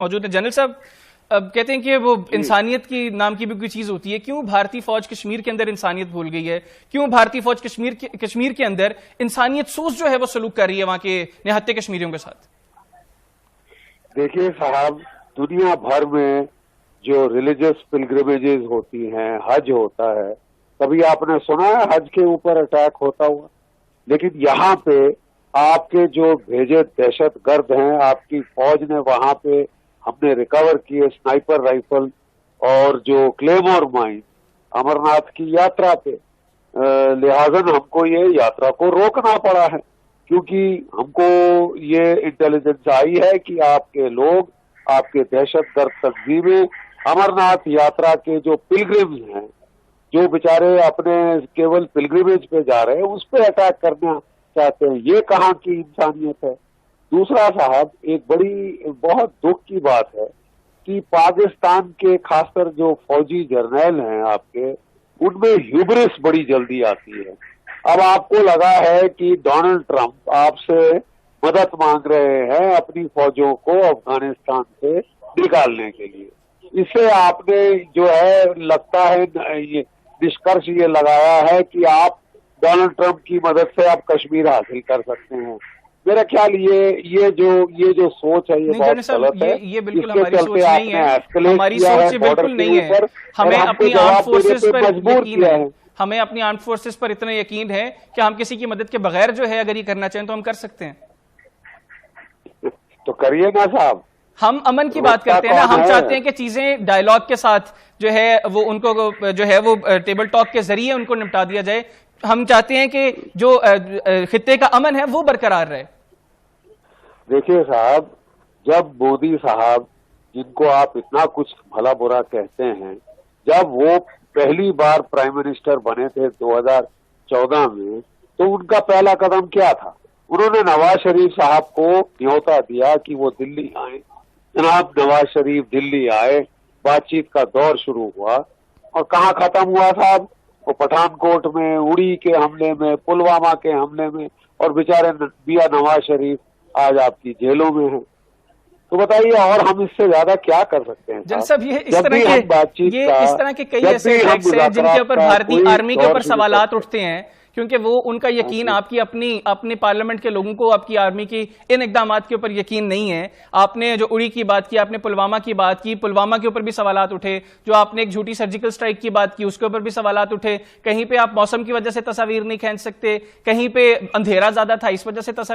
मौजूद है। जनरल साहब, अब कहते हैं कि वो इंसानियत की नाम की भी कोई चीज होती है। क्यों भारतीय फौज कश्मीर के अंदर इंसानियत भूल गई है? क्यों भारतीय फौज कश्मीर के अंदर इंसानियत सोच जो है वो सलूक कर रही है वहां के निहत्थे कश्मीरियों के साथ? देखिए साहब, दुनिया भर में जो रिलीजियस पिलग्रिमेजेस होती हैं, हज होता है, कभी आपने सुना है हज के ऊपर अटैक होता हुआ? लेकिन यहाँ पे आपके जो भेजे दहशतगर्द हैं, आपकी फौज ने वहां पे हमने रिकवर किए स्नाइपर राइफल और जो क्लेमोर माइन अमरनाथ की यात्रा पे, लिहाजन हमको ये यात्रा को रोकना पड़ा है, क्योंकि हमको ये इंटेलिजेंस आई है कि आपके लोग, आपके दहशतगर्द तंजीमें अमरनाथ यात्रा के जो पिलग्रिम्स हैं, जो बेचारे अपने केवल पिलग्रिमेज पे जा रहे हैं, उस पे अटैक करना चाहते हैं। ये कहाँ की इंसानियत है? दूसरा साहब, एक बड़ी बहुत दुख की बात है कि पाकिस्तान के खासकर जो फौजी जर्नैल हैं आपके, उनमें ह्यूब्रिस बड़ी जल्दी आती है। अब आपको लगा है कि डोनाल्ड ट्रंप आपसे मदद मांग रहे हैं अपनी फौजों को अफगानिस्तान से निकालने के लिए। इससे आपने जो है लगता है ये निष्कर्ष ये लगाया है कि आप डोनाल्ड ट्रंप की मदद से आप कश्मीर हासिल कर सकते हैं। मेरा ख्याल ये जो सोच है ये बहुत गलत है। ये बिल्कुल हमारी सोच नहीं है। हमारी सोच बिल्कुल नहीं है। हमें अपनी आर्म्ड फोर्सेस पर यकीन है। हमें अपनी आर्म्ड फोर्सेस पर इतना यकीन है कि हम किसी की मदद के बगैर जो है अगर ये करना चाहें तो हम कर सकते हैं। तो करिए ना साहब। हम अमन की बात करते हैं ना। हम चाहते हैं कि चीजें डायलॉग के साथ जो है वो उनको जो है वो टेबल टॉक के जरिए उनको निपटा दिया जाए। हम चाहते हैं कि जो खित्ते का अमन है वो बरकरार रहे। देखिए साहब, जब मोदी साहब, जिनको आप इतना कुछ भला बुरा कहते हैं, जब वो पहली बार प्राइम मिनिस्टर बने थे 2014 में, तो उनका पहला कदम क्या था? उन्होंने नवाज शरीफ साहब को न्योता दिया कि वो दिल्ली आए। जनाब नवाज शरीफ दिल्ली आए, बातचीत का दौर शुरू हुआ और कहाँ खत्म हुआ साहब? वो पठानकोट में, उड़ी के हमले में, पुलवामा के हमले में, और बेचारे मियां नवाज शरीफ आज आपकी जेलों में हैं। तो बताइए, और हम इससे ज्यादा क्या कर सकते हैं? जन साहब, ये इस तरह के कई ऐसे फैक्ट्स हैं जिनके ऊपर भारतीय आर्मी के ऊपर सवालात उठते हैं, क्योंकि वो उनका यकीन आपकी अपने पार्लियामेंट के लोगों को आपकी आर्मी की इन इकदामात के ऊपर यकीन नहीं है। आपने जो उड़ी की बात की, आपने पुलवामा की बात की, पुलवामा के ऊपर भी सवालात उठे। जो आपने एक झूठी सर्जिकल स्ट्राइक की बात की, उसके ऊपर भी सवालात उठे। कहीं पे आप मौसम की वजह से तस्वीर नहीं खींच सकते, कहीं पे अंधेरा ज्यादा था इस वजह से तस्वीर